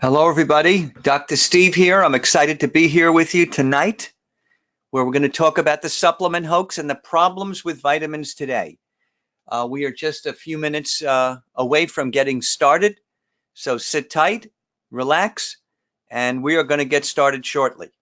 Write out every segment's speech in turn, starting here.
Hello, everybody. Dr. Steve here. I'm excited to be here with you tonight, where we're going to talk about the supplement hoax and the problems with vitamins today. We are just a few minutes away from getting started, so sit tight, relax, and we are going to get started shortly.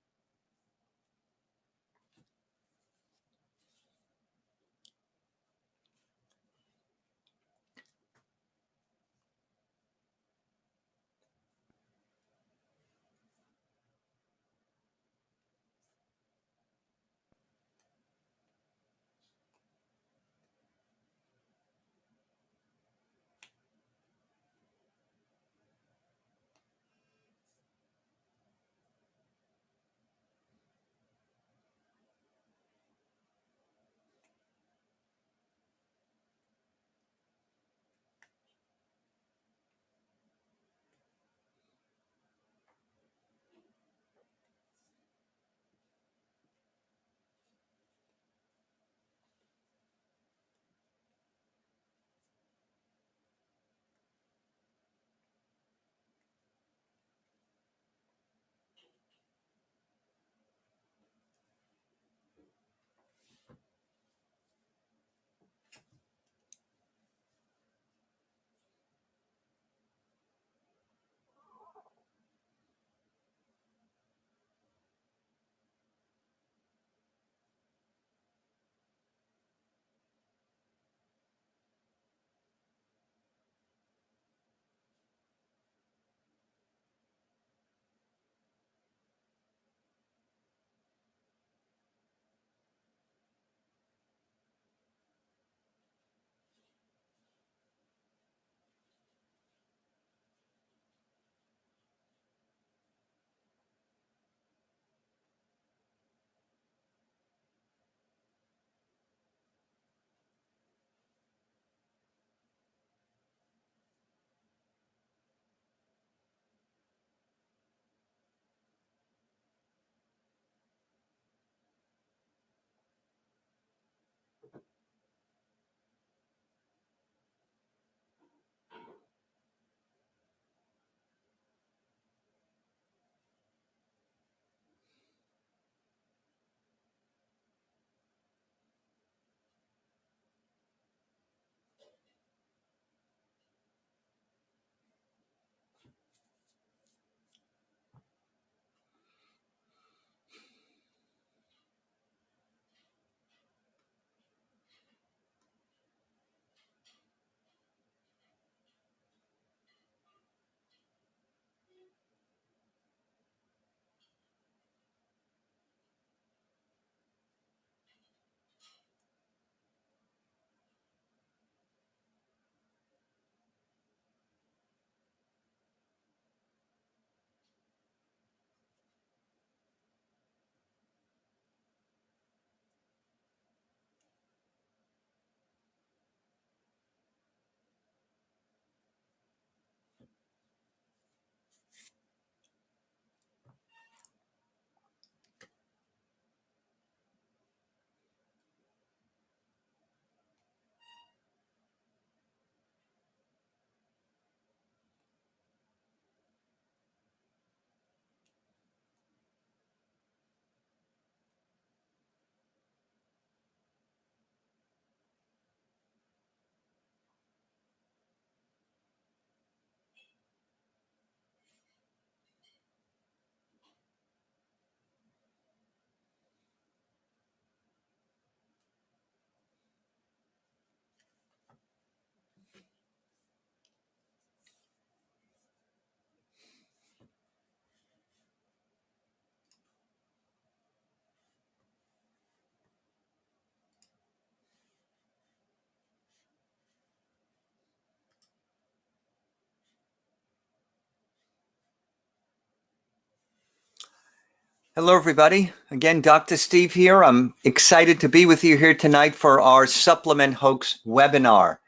Hello, everybody. Again, Dr. Steve here. I'm excited to be with you here tonight for our supplement hoax webinar.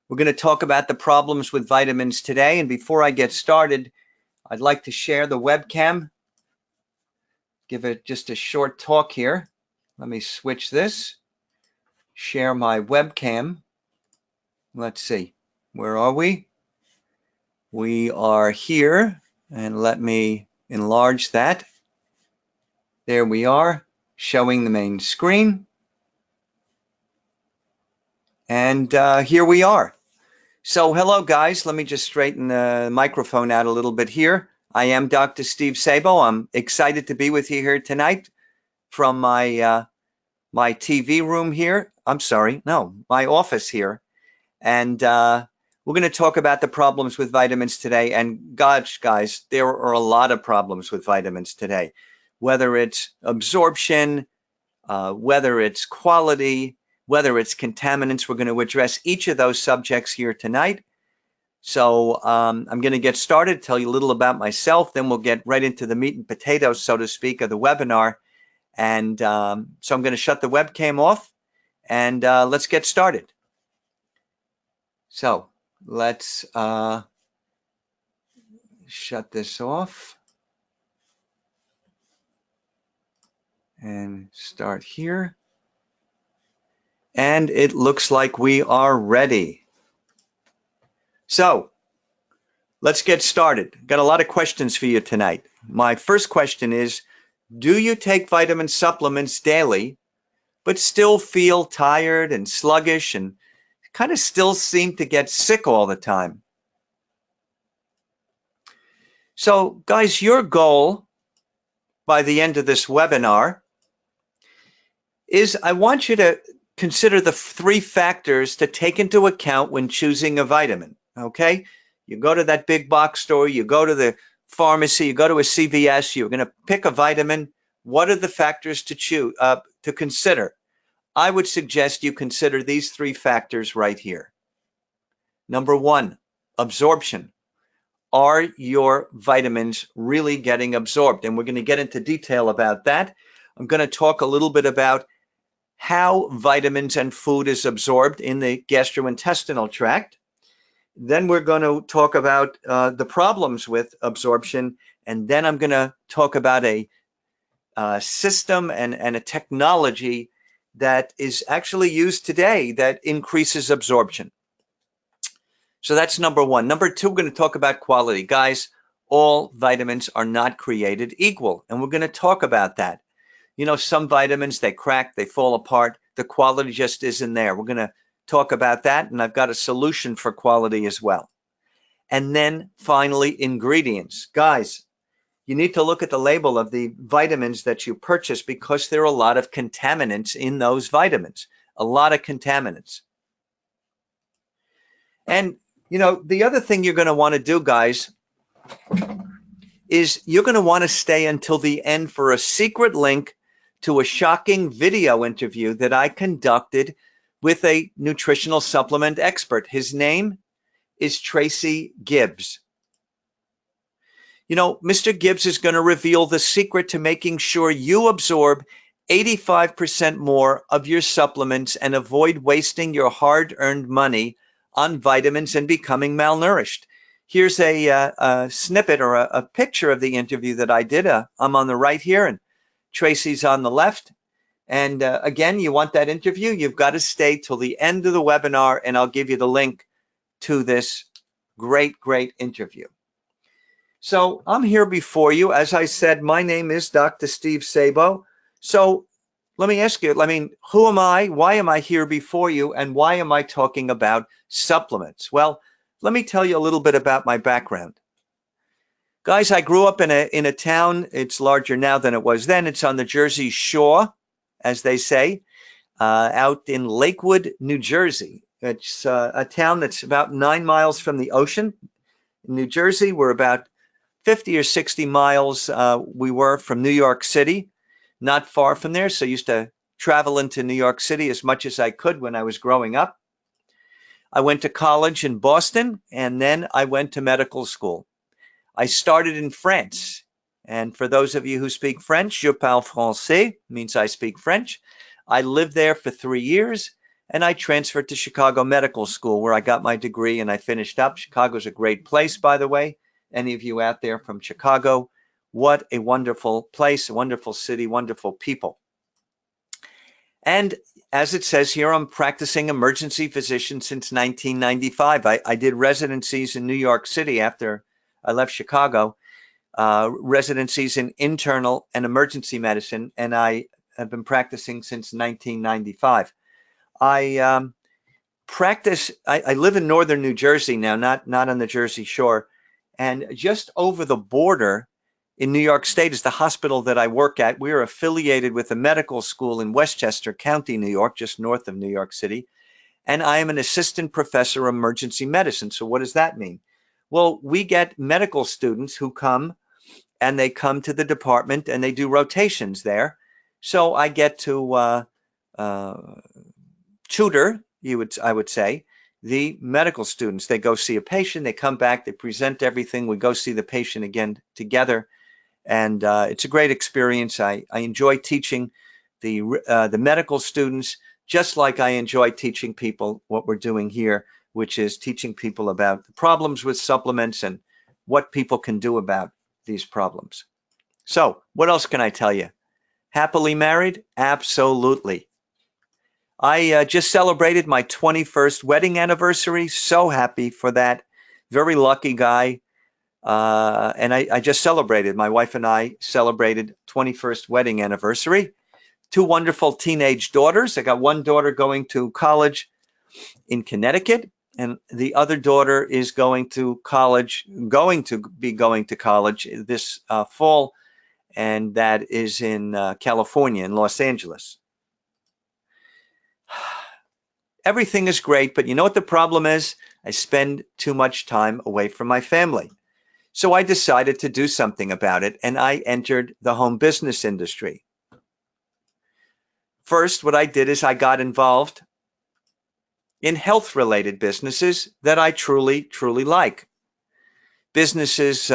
We're going to talk about the problems with vitamins today. And before I get started, I'd like to share the webcam, give it just a short talk here. Let me switch this, share my webcam. Let's see, where are we? We are here. And let me enlarge that. There we are, showing the main screen. And here we are. So hello, guys. Let me just straighten the microphone out a little bit here. I am Dr. Steve Sabo. I'm excited to be with you here tonight from my my TV room here. I'm sorry, no, my office here. And we're going to talk about the problems with vitamins today. And gosh, guys, there are a lot of problems with vitamins today, whether it's absorption, whether it's quality, whether it's contaminants. We're going to address each of those subjects here tonight. So I'm going to get started, tell you a little about myself, then we'll get right into the meat and potatoes, so to speak, of the webinar. And so I'm going to shut the webcam off and let's get started. So let's shut this off and start here. And it looks like we are ready. So let's get started. Got a lot of questions for you tonight. My first question is, do you take vitamin supplements daily, but still feel tired and sluggish and kind of still seem to get sick all the time? So guys, your goal by the end of this webinar is I want you to consider the 3 factors to take into account when choosing a vitamin, okay? You go to that big box store, you go to the pharmacy, you go to a CVS, you're going to pick a vitamin. What are the factors to choose, to consider? I would suggest you consider these 3 factors right here. Number 1, absorption. Are your vitamins really getting absorbed? And we're going to get into detail about that. I'm going to talk a little bit about how vitamins and food is absorbed in the gastrointestinal tract. Then we're going to talk about the problems with absorption. And then I'm going to talk about a system and a technology that is actually used today that increases absorption. So that's number 1. Number 2, we're going to talk about quality. Guys, all vitamins are not created equal, and we're going to talk about that. You know, some vitamins, they crack, they fall apart. The quality just isn't there. We're going to talk about that, and I've got a solution for quality as well. And then finally, ingredients. Guys, you need to look at the label of the vitamins that you purchase because there are a lot of contaminants in those vitamins, a lot of contaminants. And, you know, the other thing you're going to want to do, guys, is you're going to want to stay until the end for a secret link to a shocking video interview that I conducted with a nutritional supplement expert. His name is Tracy Gibbs. You know, Mr. Gibbs is going to reveal the secret to making sure you absorb 85% more of your supplements and avoid wasting your hard-earned money on vitamins and becoming malnourished. Here's a snippet or a picture of the interview that I did. I'm on the right here and Tracy's on the left. And again, you want that interview, you've got to stay till the end of the webinar and I'll give you the link to this great, great interview. So I'm here before you. As I said, my name is Dr. Steve Sabo. So let me ask you, I mean, who am I? Why am I here before you? And why am I talking about supplements? Well, let me tell you a little bit about my background. Guys, I grew up in a town. It's larger now than it was then. It's on the Jersey Shore, as they say, out in Lakewood, New Jersey. It's a town that's about 9 miles from the ocean. In New Jersey, we're about 50 or 60 miles we were from New York City, not far from there. So I used to travel into New York City as much as I could when I was growing up. I went to college in Boston, and then I went to medical school. I started in France. And for those of you who speak French, je parle français, means I speak French. I lived there for 3 years, and I transferred to Chicago Medical School, where I got my degree and I finished up. Chicago's a great place, by the way. Any of you out there from Chicago, what a wonderful place, a wonderful city, wonderful people. And as it says here, I'm practicing emergency physician since 1995. I did residencies in New York City after I left Chicago. residencies in internal and emergency medicine, and I have been practicing since 1995. I I live in northern New Jersey now, not on the Jersey Shore, and just over the border in New York State is the hospital that I work at. We are affiliated with a medical school in Westchester County, New York, just north of New York City. And I am an assistant professor of emergency medicine. So what does that mean? Well, we get medical students who come and they come to the department and they do rotations there. So I get to tutor, I would say, the medical students. They go see a patient, they come back, they present everything. We go see the patient again together. And it's a great experience. I enjoy teaching the medical students, just like I enjoy teaching people what we're doing here, which is teaching people about the problems with supplements and what people can do about these problems. So what else can I tell you? Happily married? Absolutely. I just celebrated my 21st wedding anniversary. So happy for that. Very lucky guy. And I just celebrated. My wife and I celebrated 21st wedding anniversary. 2 wonderful teenage daughters. I got one daughter going to college in Connecticut, and the other daughter is going to be going to college this fall, and that is in California, in Los Angeles. Everything is great, but you know what the problem is? I spend too much time away from my family. So I decided to do something about it, and I entered the home business industry. First, what I did is I got involved in health-related businesses that I truly, truly like. Businesses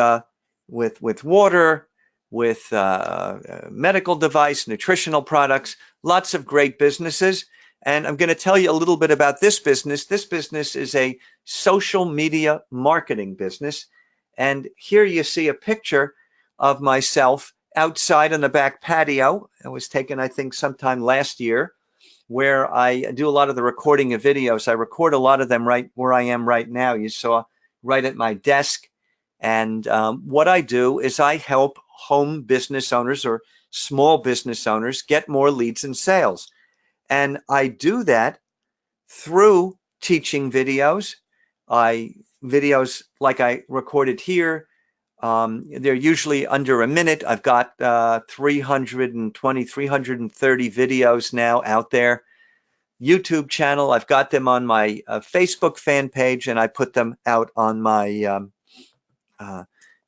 with water, with medical device, nutritional products, lots of great businesses. And I'm going to tell you a little bit about this business. This business is a social media marketing business. And here you see a picture of myself outside on the back patio. It was taken, I think, sometime last year, where I do a lot of the recording of videos. I record a lot of them right where I am right now. You saw right at my desk. And what I do is I help home business owners or small business owners get more leads and sales. And I do that through teaching videos. Videos like I recorded here, they're usually under a minute. I've got 320, 330 videos now out there. YouTube channel, I've got them on my Facebook fan page, and I put them out on my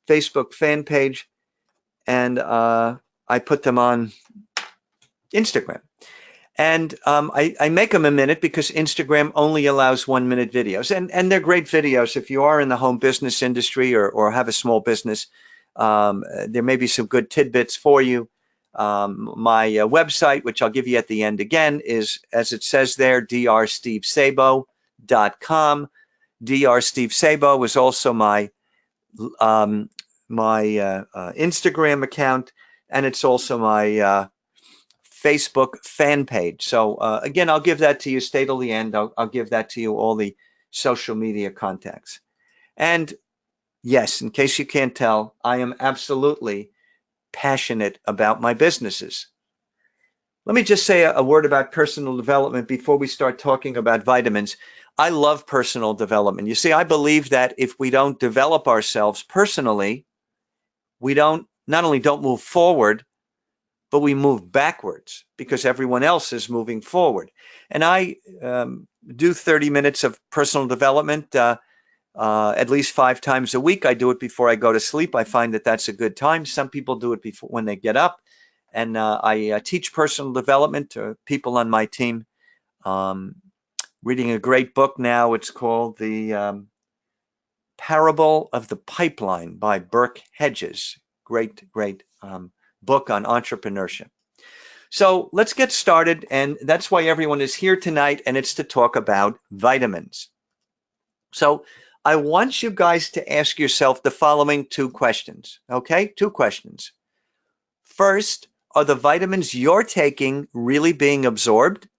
Facebook fan page, and I put them on Instagram. And I make them a minute because Instagram only allows 1-minute videos. And they're great videos. If you are in the home business industry or have a small business, there may be some good tidbits for you. My website, which I'll give you at the end again, is, as it says there, drstevesabo.com. Dr. Steve Sabo is also my Instagram account, and it's also my Facebook fan page. So again, I'll give that to you. Stay till the end. I'll give that to you, all the social media contacts. And yes, in case you can't tell, I am absolutely passionate about my businesses. Let me just say a word about personal development before we start talking about vitamins. I love personal development. You see, I believe that if we don't develop ourselves personally, we not only don't move forward, but we move backwards because everyone else is moving forward. And I do 30 minutes of personal development at least 5 times a week. I do it before I go to sleep. I find that that's a good time. Some people do it before when they get up. And I teach personal development to people on my team. Reading a great book now. It's called The Parable of the Pipeline by Burke Hedges. Great book on entrepreneurship. So let's get started, and that's why everyone is here tonight, and it's to talk about vitamins. So I want you guys to ask yourself the following 2 questions, okay? 2 questions. First, are the vitamins you're taking really being absorbed?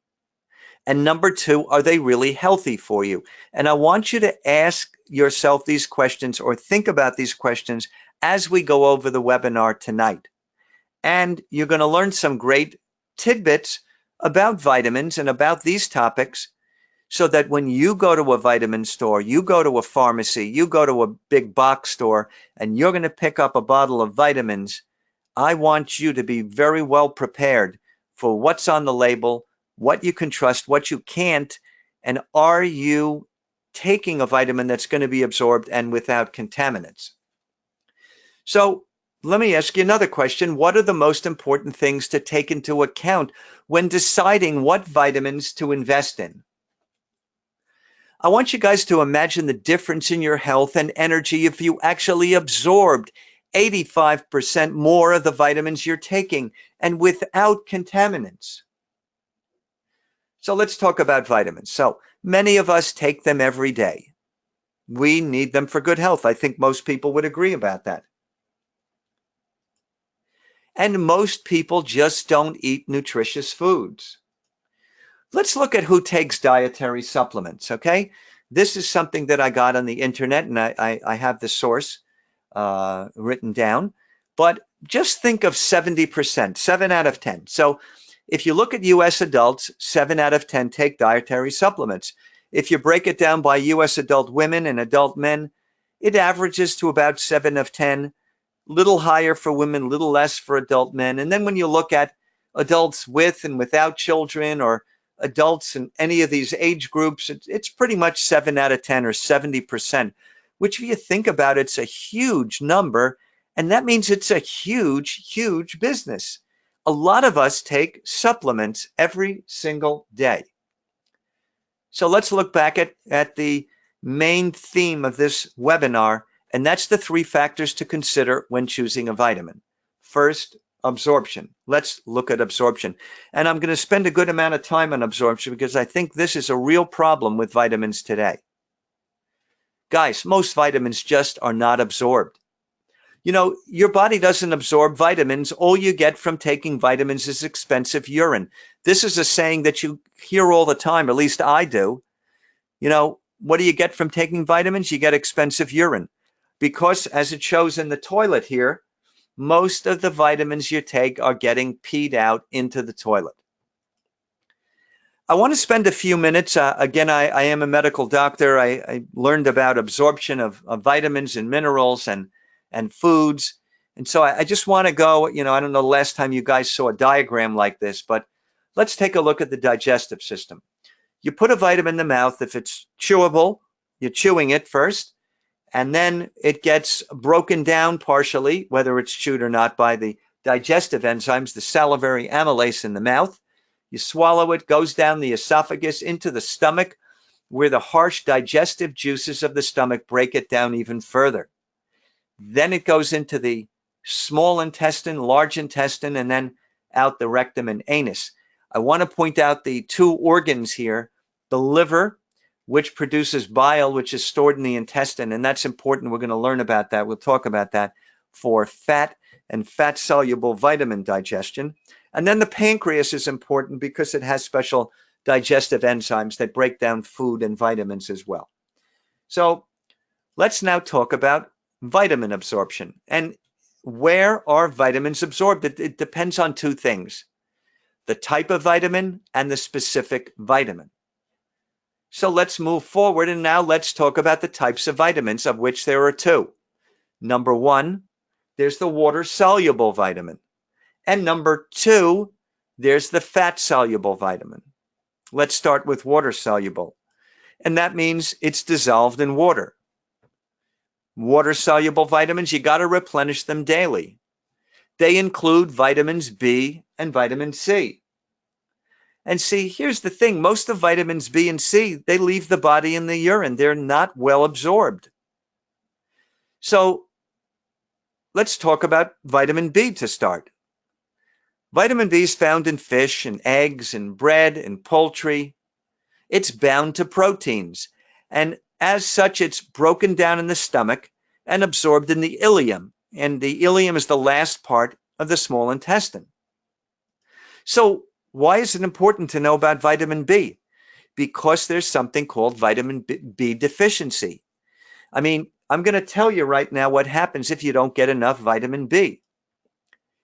And number 2, are they really healthy for you? And I want you to ask yourself these questions or think about these questions as we go over the webinar tonight. And you're going to learn some great tidbits about vitamins and about these topics, so that when you go to a vitamin store, you go to a pharmacy, you go to a big box store, and you're going to pick up a bottle of vitamins, I want you to be very well prepared for what's on the label, what you can trust, what you can't, and are you taking a vitamin that's going to be absorbed and without contaminants. So let me ask you another question. What are the most important things to take into account when deciding what vitamins to invest in? I want you guys to imagine the difference in your health and energy if you actually absorbed 85% more of the vitamins you're taking and without contaminants. So let's talk about vitamins. So many of us take them every day. We need them for good health. I think most people would agree about that. And most people just don't eat nutritious foods. Let's look at who takes dietary supplements, okay? This is something that I got on the internet, and I have the source written down. But just think of 70%, 7 out of 10. So if you look at U.S. adults, 7 out of 10 take dietary supplements. If you break it down by U.S. adult women and adult men, it averages to about 7 of 10, little higher for women, little less for adult men. And then when you look at adults with and without children, or adults in any of these age groups, it's pretty much 7 out of 10 or 70%, which if you think about it, it's a huge number. And that means it's a huge, huge business. A lot of us take supplements every single day. So let's look back at the main theme of this webinar, and that's the 3 factors to consider when choosing a vitamin. First, absorption. Let's look at absorption. And I'm going to spend a good amount of time on absorption because I think this is a real problem with vitamins today. Guys, most vitamins just are not absorbed. You know, your body doesn't absorb vitamins. All you get from taking vitamins is expensive urine. This is a saying that you hear all the time, at least I do. You know, what do you get from taking vitamins? You get expensive urine. Because as it shows in the toilet here, most of the vitamins you take are getting peed out into the toilet. I want to spend a few minutes. Again, I am a medical doctor. I learned about absorption of vitamins and minerals and foods. And so I just want to go, you know, I don't know the last time you guys saw a diagram like this, but let's take a look at the digestive system. You put a vitamin in the mouth. If it's chewable, you're chewing it first, and then it gets broken down partially, whether it's chewed or not, by the digestive enzymes, the salivary amylase in the mouth. You swallow it, goes down the esophagus into the stomach, where the harsh digestive juices of the stomach break it down even further. Then it goes into the small intestine, large intestine, and then out the rectum and anus. I want to point out the 2 organs here, the liver, which produces bile, which is stored in the intestine, and that's important. We're going to learn about that. We'll talk about that for fat and fat-soluble vitamin digestion. And then the pancreas is important because it has special digestive enzymes that break down food and vitamins as well. So let's now talk about vitamin absorption. And where are vitamins absorbed? It depends on 2 things: the type of vitamin and the specific vitamin. So let's move forward, and now let's talk about the types of vitamins, of which there are 2. Number 1, there's the water-soluble vitamin. And number 2, there's the fat-soluble vitamin. Let's start with water-soluble. And that means it's dissolved in water. Water-soluble vitamins, you got to replenish them daily. They include vitamins B and vitamin C. And see, here's the thing. Most of vitamins B and C, they leave the body in the urine. They're not well absorbed. So let's talk about vitamin B to start. Vitamin B is found in fish and eggs and bread and poultry. It's bound to proteins. And as such, it's broken down in the stomach and absorbed in the ileum. And the ileum is the last part of the small intestine. So why is it important to know about vitamin B? Because there's something called vitamin B deficiency. I mean, I'm going to tell you right now what happens if you don't get enough vitamin B.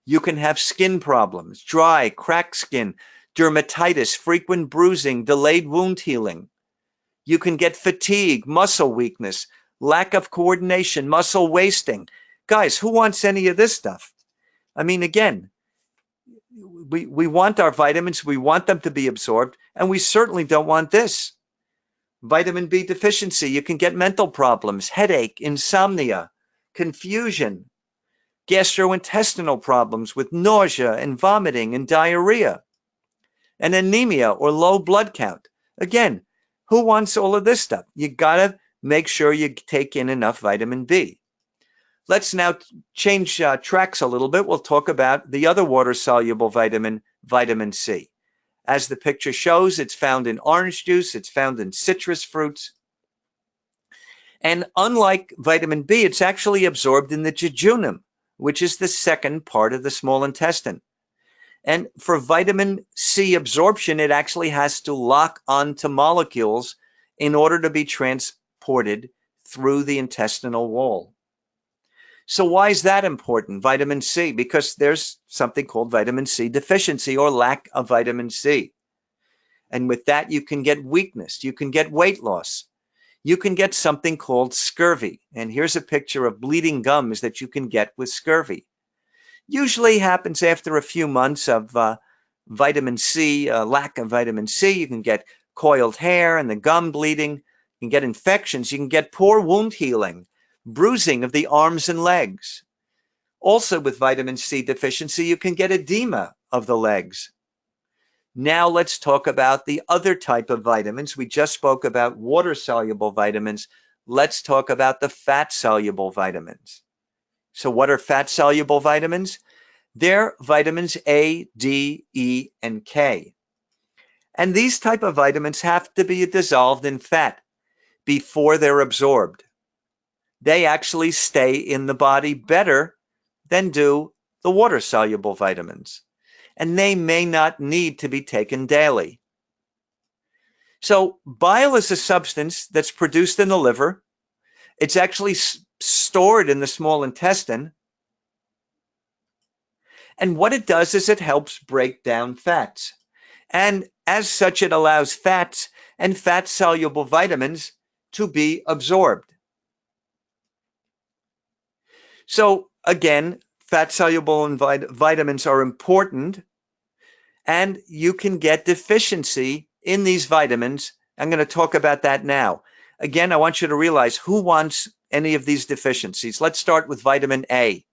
You can have skin problems, dry, cracked skin, dermatitis, frequent bruising, delayed wound healing. You can get fatigue, muscle weakness, lack of coordination, muscle wasting. Guys, who wants any of this stuff? I mean, again, we want our vitamins, we want them to be absorbed, and we certainly don't want this. Vitamin B deficiency, you can get mental problems, headache, insomnia, confusion, gastrointestinal problems with nausea and vomiting and diarrhea, and anemia or low blood count. Again, who wants all of this stuff? You gotta make sure you take in enough vitamin B. Let's now change tracks a little bit. We'll talk about the other water-soluble vitamin, vitamin C. As the picture shows, it's found in orange juice, it's found in citrus fruits. And unlike vitamin B, it's actually absorbed in the jejunum, which is the second part of the small intestine. And for vitamin C absorption, it actually has to lock onto molecules in order to be transported through the intestinal wall. So why is that important, vitamin C? Because there's something called vitamin C deficiency or lack of vitamin C. And with that, you can get weakness, you can get weight loss, you can get something called scurvy. And here's a picture of bleeding gums that you can get with scurvy. Usually happens after a few months of vitamin C, lack of vitamin C. You can get coiled hair and the gum bleeding. You can get infections. You can get poor wound healing, bruising of the arms and legs. Also with vitamin C deficiency, you can get edema of the legs. Now let's talk about the other type of vitamins. We just spoke about water-soluble vitamins. Let's talk about the fat-soluble vitamins. So what are fat-soluble vitamins? They're vitamins A, D, E, and K. And these type of vitamins have to be dissolved in fat before they're absorbed. They actually stay in the body better than do the water-soluble vitamins. And they may not need to be taken daily. So bile is a substance that's produced in the liver. It's actually stored in the small intestine. And what it does is it helps break down fats. And as such, it allows fats and fat-soluble vitamins to be absorbed. So again, fat-soluble vitamins are important, and you can get deficiency in these vitamins. I'm going to talk about that now. Again, I want you to realize who wants any of these deficiencies. Let's start with vitamin A.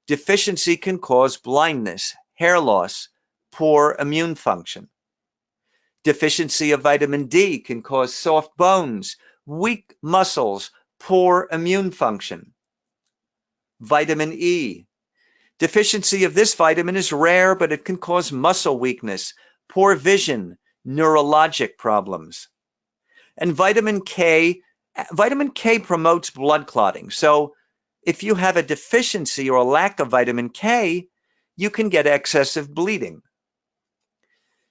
Deficiency can cause blindness, hair loss, poor immune function. Deficiency of vitamin D can cause soft bones, weak muscles, poor immune function. Vitamin E. Deficiency of this vitamin is rare, but it can cause muscle weakness, poor vision, neurologic problems. And vitamin K promotes blood clotting. So if you have a deficiency or a lack of vitamin K, you can get excessive bleeding.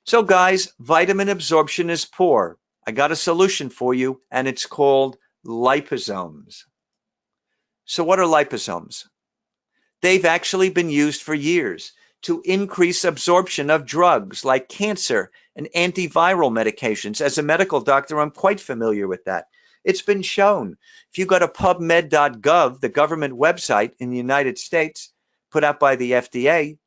So guys, vitamin absorption is poor. I got a solution for you, and it's called liposomes. So what are liposomes? They've actually been used for years to increase absorption of drugs like cancer and antiviral medications. As a medical doctor, I'm quite familiar with that. It's been shown. If you go to pubmed.gov, the government website in the United States, put out by the FDA,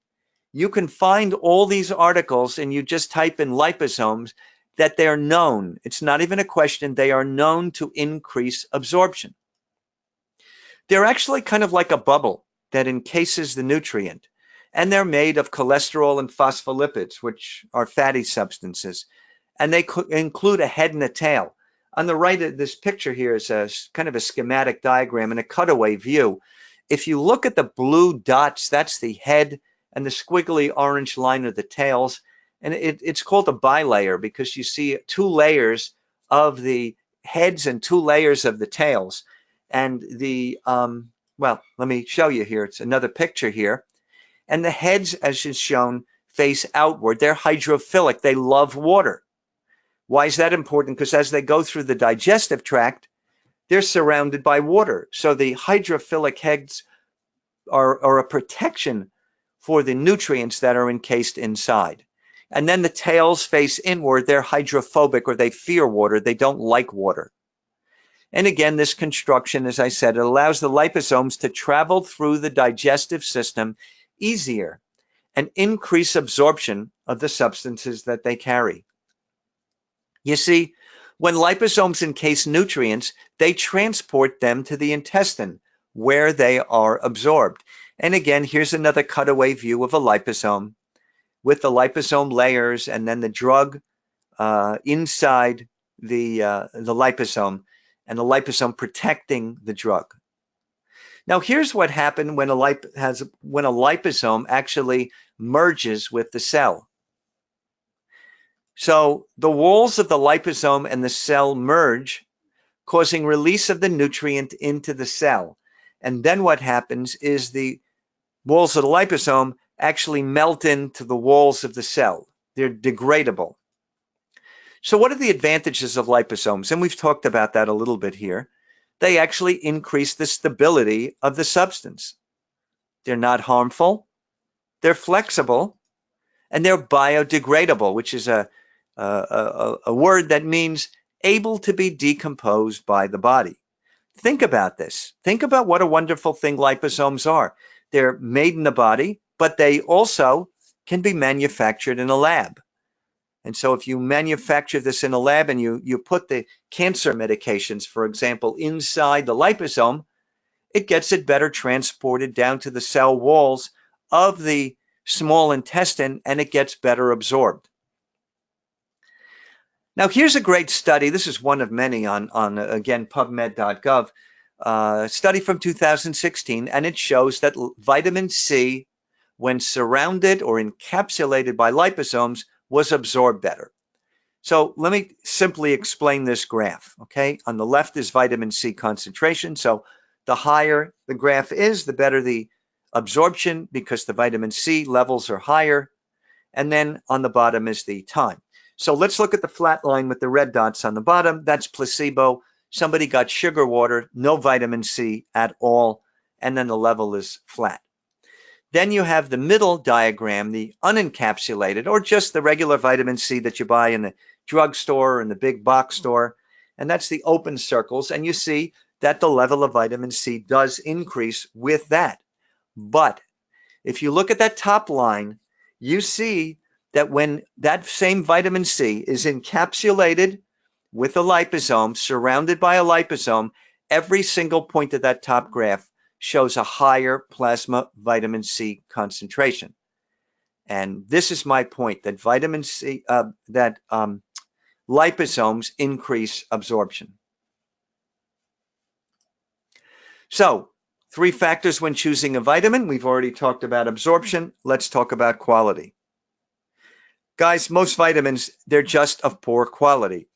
you can find all these articles, and you just type in liposomes, that they're known. It's not even a question. They are known to increase absorption. They're actually kind of like a bubble that encases the nutrient, and they're made of cholesterol and phospholipids, which are fatty substances, and they include a head and a tail. On the right of this picture here is a kind of a schematic diagram and a cutaway view. If you look at the blue dots, that's the head, and the squiggly orange line are the tails. And it's called a bilayer because you see 2 layers of the heads and 2 layers of the tails. And the, well, let me show you here. It's another picture here. And the heads, as is shown, face outward. They're hydrophilic. They love water. Why is that important? Because as they go through the digestive tract, they're surrounded by water. So the hydrophilic heads are a protection for the nutrients that are encased inside. And then the tails face inward. They're hydrophobic, or they fear water. They don't like water. And again, this construction, as I said, it allows the liposomes to travel through the digestive system easier and increase absorption of the substances that they carry. You see, when liposomes encase nutrients, they transport them to the intestine where they are absorbed. And again, here's another cutaway view of a liposome with the liposome layers and then the drug inside the liposome, and the liposome protecting the drug. Now, here's what happened when a liposome actually merges with the cell. So the walls of the liposome and the cell merge, causing release of the nutrient into the cell. And then what happens is the walls of the liposome actually melt into the walls of the cell. They're degradable. So what are the advantages of liposomes? And we've talked about that a little bit here. They actually increase the stability of the substance. They're not harmful, they're flexible, and they're biodegradable, which is a word that means able to be decomposed by the body. Think about this. Think about what a wonderful thing liposomes are. They're made in the body, but they also can be manufactured in a lab. And so if you manufacture this in a lab and you put the cancer medications, for example, inside the liposome, it gets it better transported down to the cell walls of the small intestine, and it gets better absorbed. Now, here's a great study. This is one of many on again, PubMed.gov, study from 2016, and it shows that vitamin C, when surrounded or encapsulated by liposomes, was absorbed better. So let me simply explain this graph, okay? On the left is vitamin C concentration. So the higher the graph is, the better the absorption, because the vitamin C levels are higher. And then on the bottom is the time. So let's look at the flat line with the red dots on the bottom. That's placebo. Somebody got sugar water, no vitamin C at all, and then the level is flat. Then you have the middle diagram, the unencapsulated, or just the regular vitamin C that you buy in the drugstore or in the big box store. And that's the open circles. And you see that the level of vitamin C does increase with that. But if you look at that top line, you see that when that same vitamin C is encapsulated with a liposome, surrounded by a liposome, every single point of that top graph shows a higher plasma vitamin C concentration. And this is my point, that vitamin C, liposomes increase absorption. So 3 factors when choosing a vitamin. We've already talked about absorption. Let's talk about quality. Guys, most vitamins, they're just of poor quality.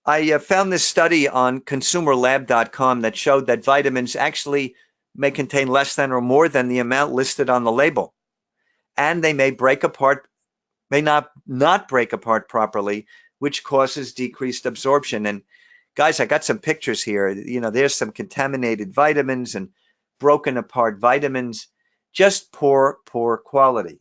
I found this study on consumerlab.com that showed that vitamins actually may contain less than or more than the amount listed on the label. And they may break apart, may not break apart properly, which causes decreased absorption. And guys, I got some pictures here. You know, there's some contaminated vitamins and broken apart vitamins, just poor quality.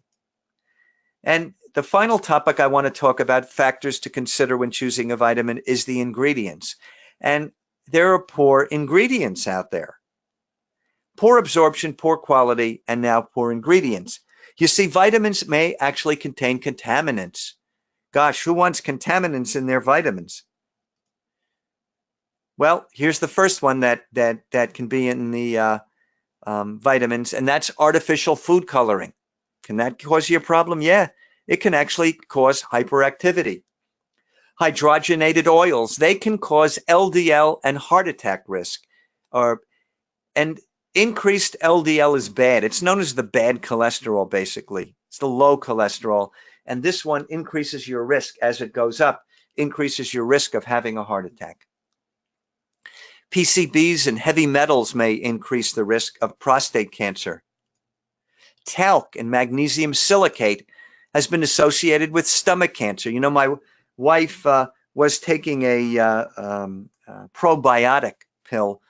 And the final topic I want to talk about, factors to consider when choosing a vitamin, is the ingredients. And there are poor ingredients out there. Poor absorption, poor quality, and now poor ingredients. You see, vitamins may actually contain contaminants. Gosh, who wants contaminants in their vitamins? Well, here's the first one that can be in the vitamins, and that's artificial food coloring. Can that cause you a problem? Yeah. It can actually cause hyperactivity. Hydrogenated oils, they can cause LDL and heart attack risk. And increased LDL is bad. It's known as the bad cholesterol, basically. It's the low cholesterol. And this one increases your risk as it goes up, increases your risk of having a heart attack. PCBs and heavy metals may increase the risk of prostate cancer. Talc and magnesium silicate has been associated with stomach cancer. You know, my wife was taking a probiotic pill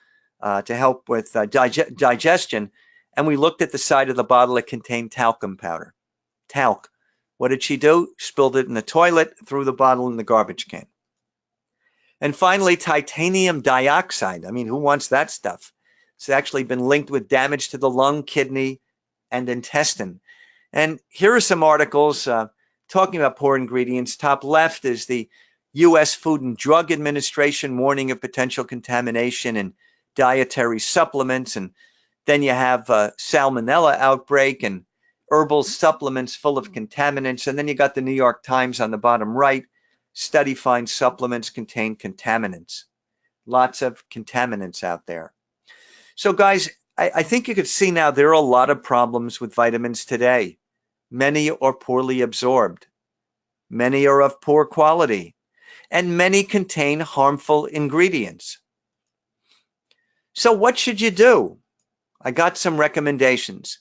to help with digestion. And we looked at the side of the bottle. It contained talcum powder. Talc. What did she do? Spilled it in the toilet, threw the bottle in the garbage can. And finally, titanium dioxide. I mean, who wants that stuff? It's actually been linked with damage to the lung, kidney, and intestine. And here are some articles talking about poor ingredients. Top left is the U.S. Food and Drug Administration warning of potential contamination in dietary supplements. And then you have salmonella outbreak and herbal supplements full of contaminants. And then you got the New York Times on the bottom right. Study finds supplements contain contaminants. Lots of contaminants out there. So guys, I think you could see now there are a lot of problems with vitamins today. Many are poorly absorbed. Many are of poor quality. And many contain harmful ingredients. So what should you do? I got some recommendations.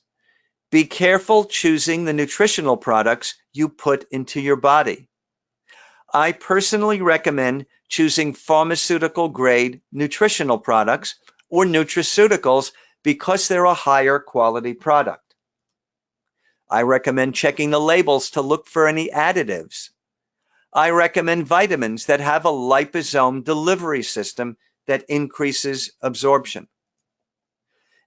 Be careful choosing the nutritional products you put into your body. I personally recommend choosing pharmaceutical-grade nutritional products or nutraceuticals because they're a higher quality product. I recommend checking the labels to look for any additives. I recommend vitamins that have a liposome delivery system that increases absorption.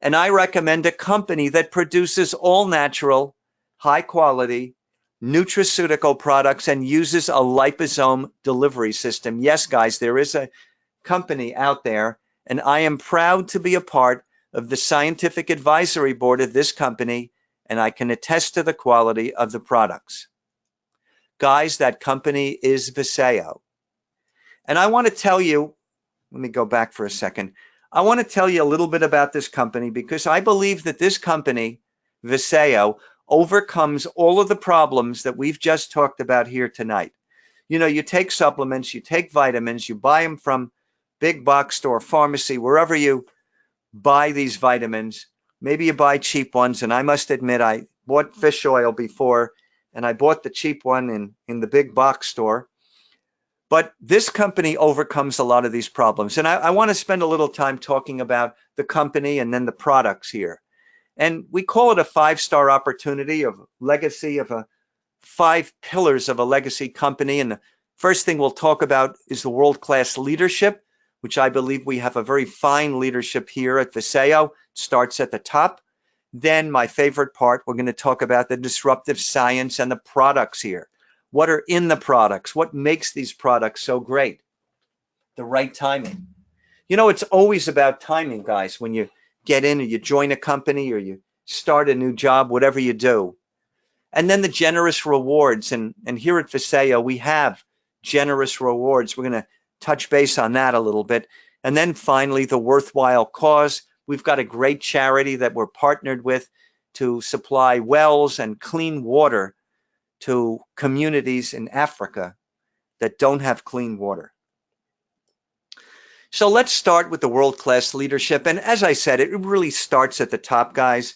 And I recommend a company that produces all natural, high quality nutraceutical products and uses a liposome delivery system. Yes, guys, there is a company out there, and I am proud to be a part of the scientific advisory board of this company, and I can attest to the quality of the products. Guys, that company is Viseo. And I want to tell you, let me go back for a second. I want to tell you a little bit about this company because I believe that this company, Viseo, overcomes all of the problems that we've just talked about here tonight. You know, you take supplements, you take vitamins, you buy them from big box store, pharmacy, wherever you buy these vitamins. Maybe you buy cheap ones, and I must admit I bought fish oil before, and I bought the cheap one in the big box store. But this company overcomes a lot of these problems. And I want to spend a little time talking about the company and then the products here. And we call it a 5-star opportunity of legacy of a 5 pillars of a legacy company. And the first thing we'll talk about is the world-class leadership, which I believe we have a very fine leadership here at Viseo. It starts at the top. Then my favorite part, we're going to talk about the disruptive science and the products here. What are in the products? What makes these products so great? The right timing. You know, it's always about timing, guys, when you get in or you join a company or you start a new job, whatever you do. And then the generous rewards. And here at Viseo, we have generous rewards. We're going to touch base on that a little bit. And then finally, the worthwhile cause. We've got a great charity that we're partnered with to supply wells and clean water to communities in Africa that don't have clean water. So let's start with the world-class leadership. And as I said, it really starts at the top, guys.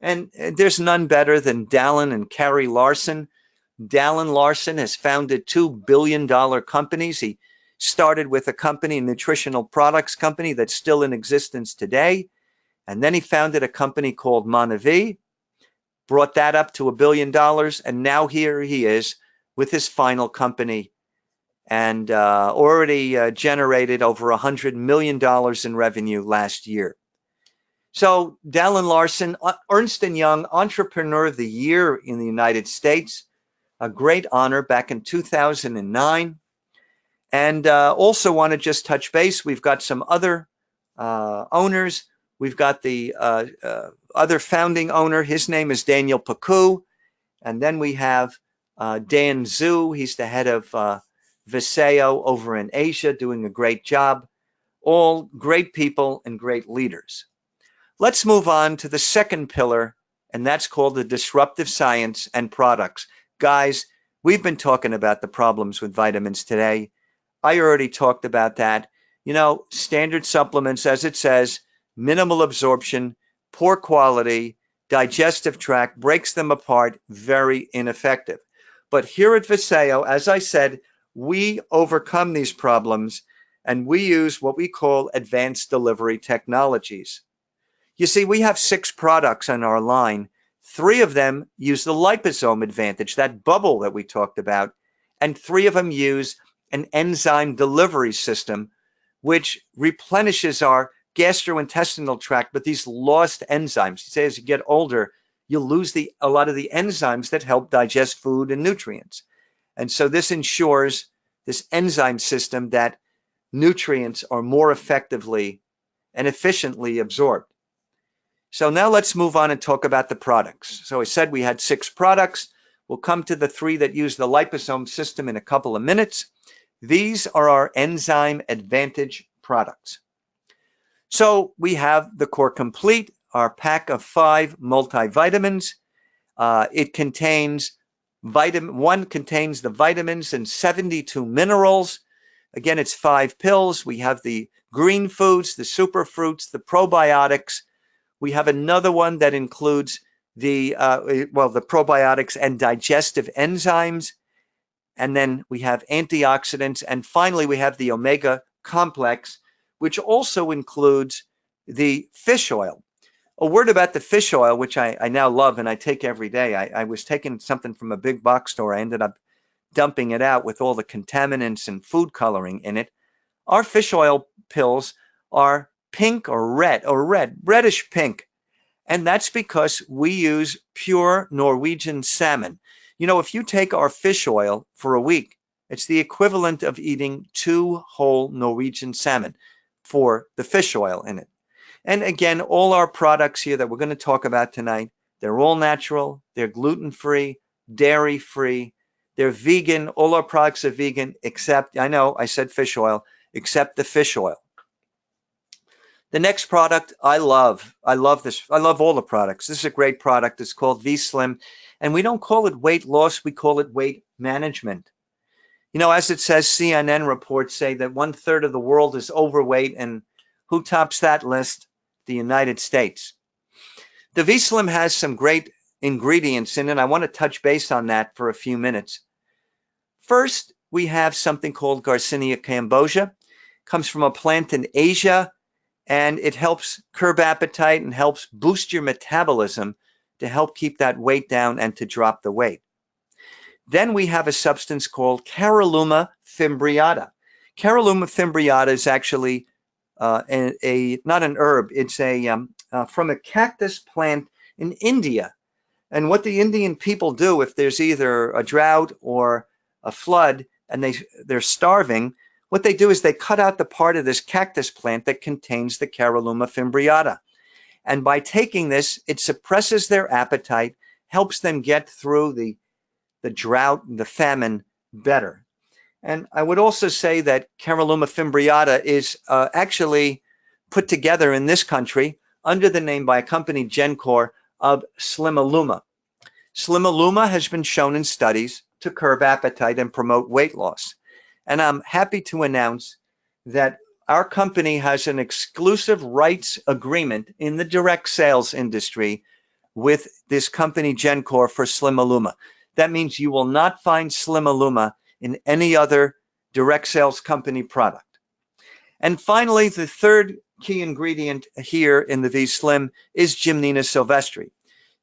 And there's none better than Dallin and Carrie Larson. Dallin Larson has founded $2 billion companies. He started with a company, a nutritional products company that's still in existence today. And then he founded a company called Monavie, brought that up to $1 billion. And now here he is with his final company and already generated over $100 million in revenue last year. So Dallin Larson, Ernst & Young Entrepreneur of the Year in the United States, a great honor back in 2009. And also want to just touch base. We've got some other owners. We've got the other founding owner. His name is Daniel Pacou. And then we have Dan Zhu. He's the head of Viseo over in Asia, doing a great job. All great people and great leaders. Let's move on to the second pillar, and that's called the disruptive science and products. Guys, we've been talking about the problems with vitamins today. I already talked about that. You know, standard supplements, as it says, minimal absorption, poor quality, digestive tract, breaks them apart, very ineffective. But here at Viseo, as I said, we overcome these problems, and we use what we call advanced delivery technologies. You see, we have 6 products on our line. 3 of them use the liposome advantage, that bubble that we talked about, and 3 of them use an enzyme delivery system, which replenishes our gastrointestinal tract with these lost enzymes. You say as you get older, you lose a lot of the enzymes that help digest food and nutrients. And so this ensures, this enzyme system, that nutrients are more effectively and efficiently absorbed. So now let's move on and talk about the products. So I said we had 6 products. We'll come to the 3 that use the liposome system in a couple of minutes. These are our enzyme advantage products. So we have the Core Complete, our pack of 5 multivitamins. It contains one contains the vitamins and 72 minerals. Again, it's 5 pills. We have the green foods, the superfruits, the probiotics. We have another one that includes the probiotics and digestive enzymes. And then we have antioxidants. And finally, we have the omega complex, which also includes the fish oil. A word about the fish oil, which I now love and I take every day. I was taking something from a big box store. I ended up dumping it out with all the contaminants and food coloring in it. Our fish oil pills are pink or reddish pink. And that's because we use pure Norwegian salmon. You know, if you take our fish oil for a week, it's the equivalent of eating 2 whole Norwegian salmon for the fish oil in it. And again, all our products here that we're going to talk about tonight, they're all natural, they're gluten-free, dairy-free, they're vegan. All our products are vegan, except, I know I said fish oil, except the fish oil. The next product I love. I love this. I love all the products. This is a great product. It's called V-Slim. And we don't call it weight loss. We call it weight management. You know, as it says, CNN reports say that 1/3 of the world is overweight. And who tops that list? The United States. The V-Slim has some great ingredients in it. I want to touch base on that for a few minutes. First, we have something called Garcinia cambogia. It comes from a plant in Asia. And it helps curb appetite and helps boost your metabolism to help keep that weight down and to drop the weight. Then we have a substance called Caralluma fimbriata. Caralluma fimbriata is actually not an herb. It's from a cactus plant in India. And what the Indian people do, if there's either a drought or a flood and they're starving, what they do is they cut out the part of this cactus plant that contains the Caralluma fimbriata. And by taking this, it suppresses their appetite, helps them get through the drought and the famine better. And I would also say that Caralluma fimbriata is actually put together in this country under the name by a company, Gencor, of Slimaluma. Slimaluma has been shown in studies to curb appetite and promote weight loss. And I'm happy to announce that our company has an exclusive rights agreement in the direct sales industry with this company, Gencor, for Slimaluma. That means you will not find Slimaluma in any other direct sales company product. And finally, the third key ingredient here in the V-Slim is Gymnema sylvestre.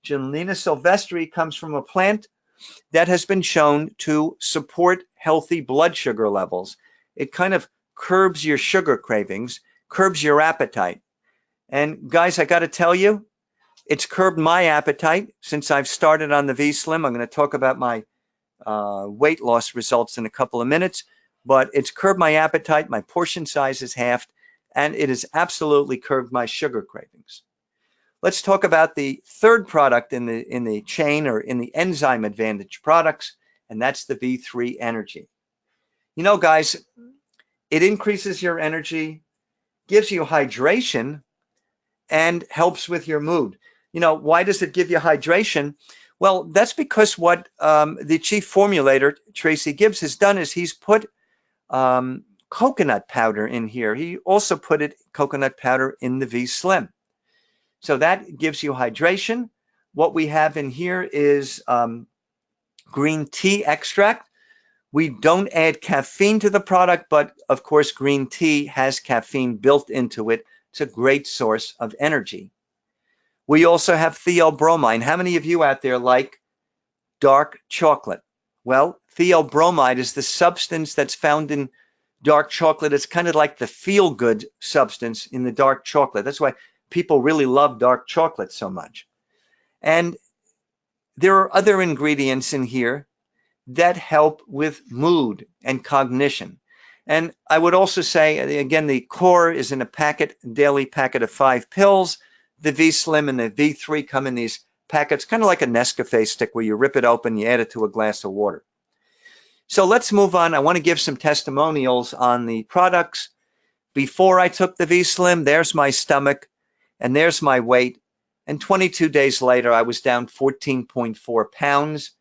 Gymnema sylvestre comes from a plant that has been shown to support healthy blood sugar levels. It kind of curbs your sugar cravings, curbs your appetite. And guys, I got to tell you, it's curbed my appetite since I've started on the V-Slim. I'm going to talk about my weight loss results in a couple of minutes, but it's curbed my appetite. My portion size is halved, and it has absolutely curbed my sugar cravings. Let's talk about the third product in the chain, or in the enzyme advantage products, and that's the V3 Energy. You know, guys, it increases your energy, gives you hydration, and helps with your mood. You know, why does it give you hydration? Well, that's because what the chief formulator, Tracy Gibbs, has done is he's put coconut powder in here. He also put coconut powder in the V-Slim. So that gives you hydration. What we have in here is green tea extract, We don't add caffeine to the product, but of course, green tea has caffeine built into it. It's a great source of energy. We also have theobromine. How many of you out there like dark chocolate? Well, theobromide is the substance that's found in dark chocolate. It's kind of like the feel-good substance in the dark chocolate. That's why people really love dark chocolate so much. And there are other ingredients in here that help with mood and cognition. And I would also say, again, the core is in a packet, daily packet of 5 pills. The V-Slim and the V3 come in these packets, kind of like a Nescafe stick where you rip it open, you add it to a glass of water. So let's move on. I want to give some testimonials on the products. Before I took the V-Slim, there's my stomach and there's my weight. And 22 days later, I was down 14.4 pounds.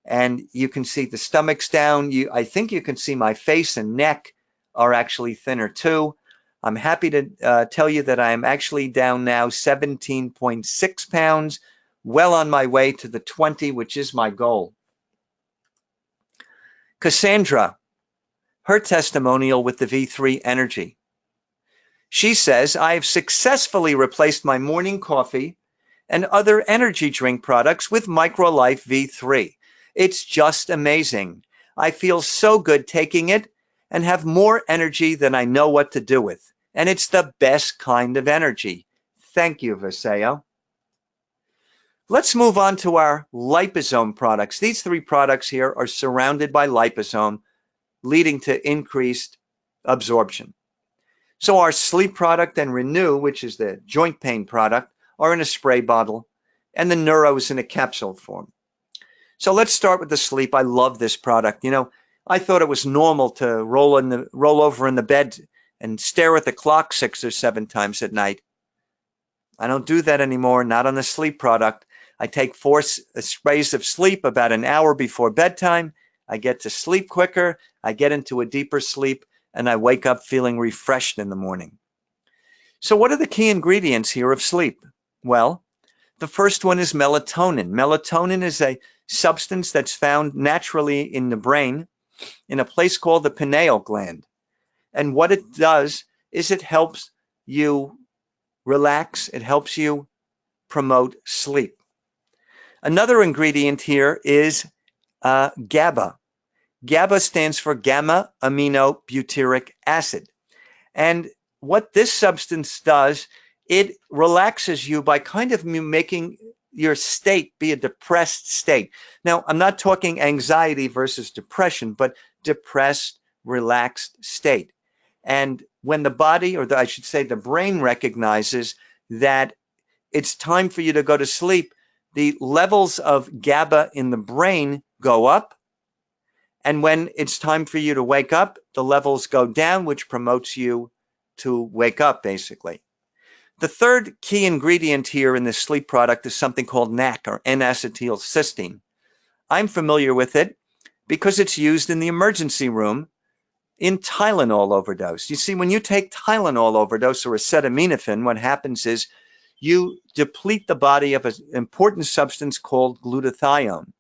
And you can see the stomach's down. I think you can see my face and neck are actually thinner too. I'm happy to tell you that I am actually down now 17.6 pounds, well on my way to the 20, which is my goal. Cassandra, her testimonial with the V3 Energy. She says, I have successfully replaced my morning coffee and other energy drink products with MicroLife V3. It's just amazing. I feel so good taking it and have more energy than I know what to do with. And it's the best kind of energy. Thank you, Vaseo. Let's move on to our liposome products. These 3 products here are surrounded by liposome, leading to increased absorption. So our sleep product and Renew, which is the joint pain product, are in a spray bottle, and the Neuro is in a capsule form. So let's start with the sleep. I love this product. You know, I thought it was normal to roll over in the bed and stare at the clock 6 or 7 times at night. I don't do that anymore, not on the sleep product. I take 4 sprays of sleep about an hour before bedtime. I get to sleep quicker. I get into a deeper sleep, and I wake up feeling refreshed in the morning. So what are the key ingredients here of sleep? Well, the first one is melatonin. Melatonin is a substance that's found naturally in the brain in a place called the pineal gland. And what it does is it helps you relax. It helps you promote sleep. Another ingredient here is GABA. GABA stands for gamma amino butyric acid. And what this substance does, it relaxes you by kind of making your state be a depressed state. Now, I'm not talking anxiety versus depression, but depressed, relaxed state. And when the body, or I should say the brain, recognizes that it's time for you to go to sleep, the levels of GABA in the brain go up. And when it's time for you to wake up, the levels go down, which promotes you to wake up, basically. The third key ingredient here in this sleep product is something called NAC, or N-acetylcysteine. I'm familiar with it because it's used in the emergency room in Tylenol overdose. You see, when you take Tylenol overdose or acetaminophen, what happens is you deplete the body of an important substance called glutathione.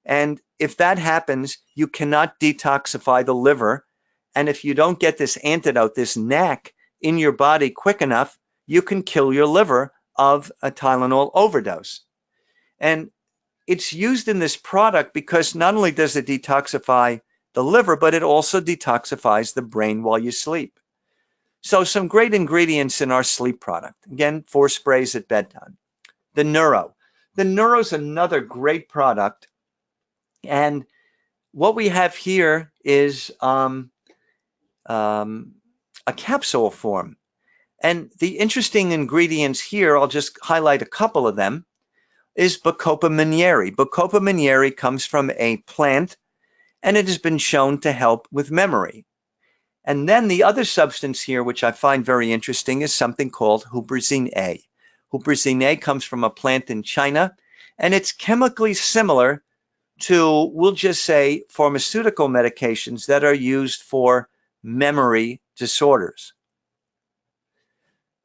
And if that happens, you cannot detoxify the liver. And if you don't get this antidote, this NAC, in your body quick enough, you can kill your liver of a Tylenol overdose. And it's used in this product because not only does it detoxify the liver, but it also detoxifies the brain while you sleep. So some great ingredients in our sleep product. Again, 4 sprays at bedtime. The Neuro. The Neuro is another great product. And what we have here is a capsule form. And the interesting ingredients here, I'll just highlight a couple of them, is Bacopa monnieri. Bacopa monnieri comes from a plant, and it has been shown to help with memory. And then the other substance here, which I find very interesting, is something called huperzine A. Huperzine A comes from a plant in China, and it's chemically similar to, we'll just say, pharmaceutical medications that are used for memory disorders.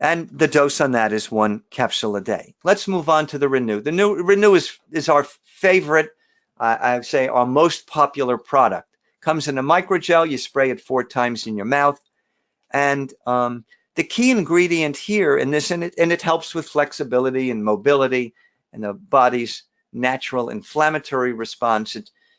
And the dose on that is 1 capsule a day. Let's move on to the Renew. The Renew is our favorite, I would say our most popular product, Comes in a microgel. You spray it 4 times in your mouth. And the key ingredient here in this, and it helps with flexibility and mobility and the body's natural inflammatory response.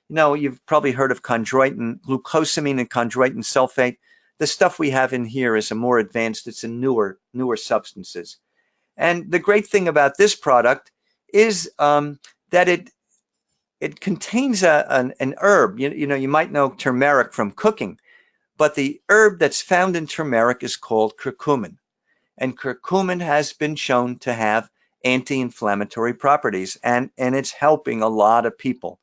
You've probably heard of chondroitin, glucosamine and chondroitin sulfate. The stuff we have in here is a more advanced, it's a newer substances. And the great thing about this product is that it contains an herb. You might know turmeric from cooking, but the herb that's found in turmeric is called curcumin. And curcumin has been shown to have anti-inflammatory properties, and it's helping a lot of people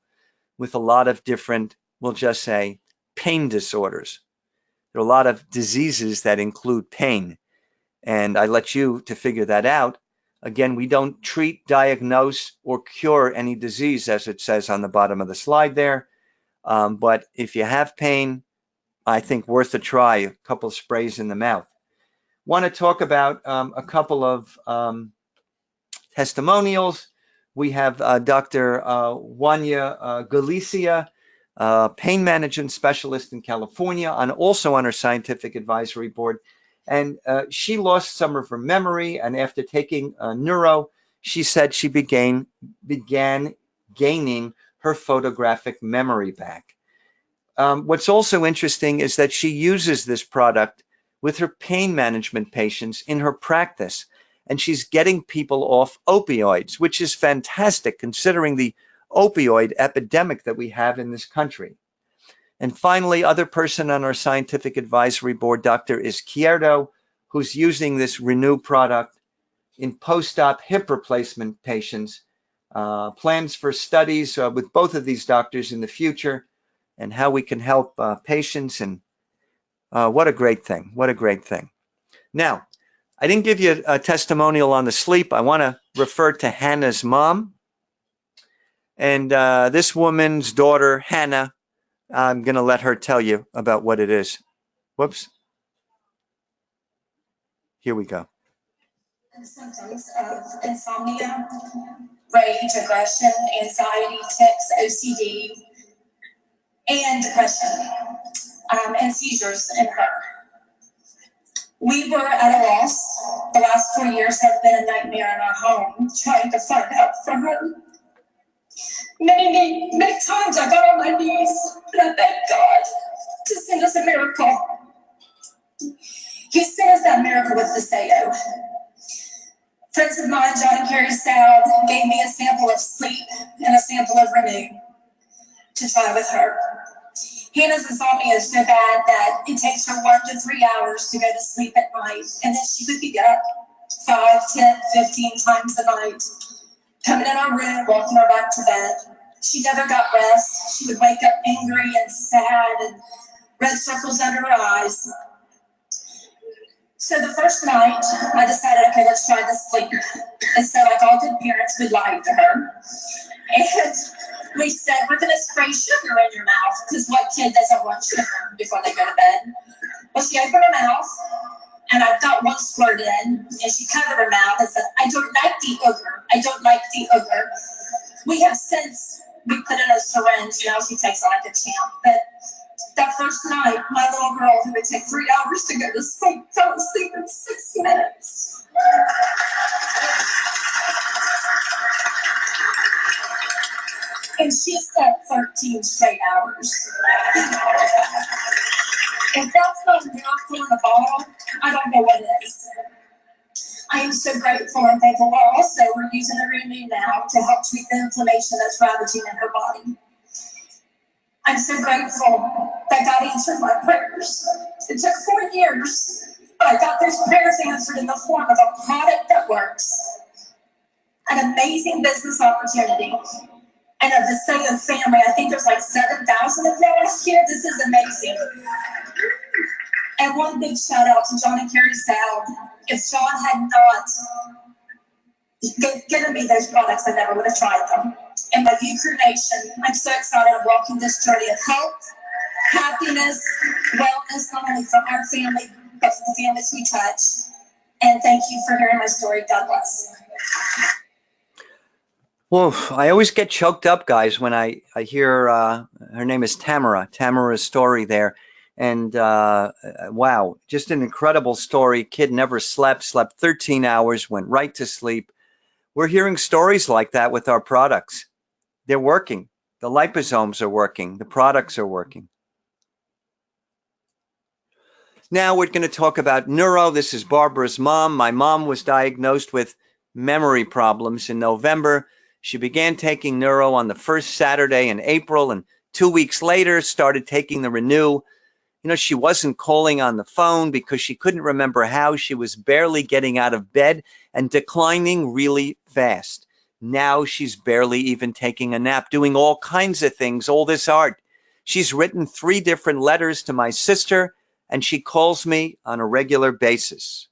with a lot of different, we'll just say, pain disorders. There are a lot of diseases that include pain, and I let you to figure that out. Again, we don't treat, diagnose, or cure any disease, as it says on the bottom of the slide there. But if you have pain, I think worth a try, a couple of sprays in the mouth. Want to talk about a couple of testimonials. We have Dr. Wanya Galicia, pain management specialist in California, and also on our scientific advisory board. And she lost some of her memory, and after taking neuro, she said she began gaining her photographic memory back. What's also interesting is that she uses this product with her pain management patients in her practice, and she's getting people off opioids, which is fantastic considering the opioid epidemic that we have in this country. And finally, other person on our scientific advisory board, Dr. Izquierdo, who's using this Renew product in post-op hip replacement patients, plans for studies with both of these doctors in the future, and how we can help patients. And what a great thing. What a great thing. Now, I didn't give you a testimonial on the sleep. I want to refer to Hannah's mom. And this woman's daughter, Hannah, I'm going to let her tell you about what it is. Whoops. Here we go. Symptoms of insomnia, rage, aggression, anxiety, tics, OCD, and depression, and seizures in her. We were at a loss. The last 4 years have been a nightmare in our home, trying to find help for her. Many times I got on my knees and I begged God to send us a miracle. He sent us that miracle with Viseo. Friends of mine, John and Carrie Stout, gave me a sample of sleep and a sample of Renew to try with her. Hannah's insomnia is so bad that it takes her 1 to 3 hours to go to sleep at night, and then she would be up 5, 10, 15 times a night, coming in our room, walking her back to bed. She never got rest. She would wake up angry and sad and red circles under her eyes. So the first night, I decided, okay, let's try the sleep. And so, like all good parents, we lied to her. And we said, we're going to spray sugar in your mouth, because what kid doesn't want sugar before they go to bed? Well, she opened her mouth, and I got one squirt in, and she covered her mouth and said, I don't like the ogre. I don't like the ogre. We have since, we put in a syringe, now she takes it like a champ. But that first night, my little girl, who would take 3 hours to go to sleep, fell asleep in 6 minutes. And she slept 13 straight hours. If that's not a miracle in a bottle, I don't know what is. I am so grateful and thankful. We're using the Renew now to help treat the inflammation that's ravaging in her body. I'm so grateful that God answered my prayers. It took 4 years, but I got those prayers answered in the form of a product that works, an amazing business opportunity, and a Viseo family. I think there's like 7,000 of y'all here. This is amazing. And one big shout out to John and Carrie Stout. If John had not given me those products, I never would have tried them. And by you, Crew Nation, I'm so excited of walking this journey of health, happiness, wellness, not only for our family, but for the families we touch. And thank you for hearing my story. God bless. Well, I always get choked up, guys, when I hear her name is Tamara's story there. And wow, just an incredible story. Kid never slept 13 hours, went right to sleep. We're hearing stories like that with our products. They're working. The liposomes are working. The products are working. Now we're going to talk about neuro. This is Barbara's mom. My mom was diagnosed with memory problems in November. She began taking neuro on the first Saturday in April, and 2 weeks later started taking the Renew. You know, she wasn't calling on the phone because she couldn't remember how. She was barely getting out of bed and declining really fast. Now she's barely even taking a nap, doing all kinds of things, all this art. She's written 3 different letters to my sister, and she calls me on a regular basis.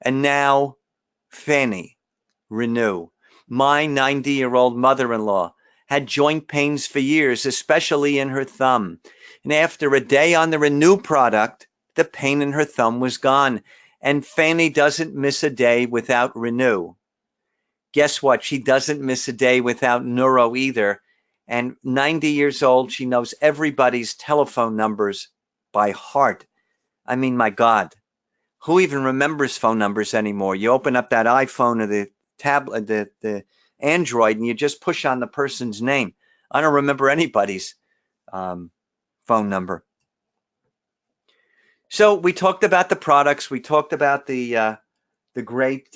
And now, Fanny, Renew, my 90-year-old mother-in-law, had joint pains for years, especially in her thumb. And after a day on the Renew product, the pain in her thumb was gone. And Fanny doesn't miss a day without Renew. Guess what? She doesn't miss a day without neuro either. And 90 years old, she knows everybody's telephone numbers by heart. I mean, my God, who even remembers phone numbers anymore? You open up that iPhone or the tablet, the Android, and you just push on the person's name. I don't remember anybody's phone number. So we talked about the products. We talked about the great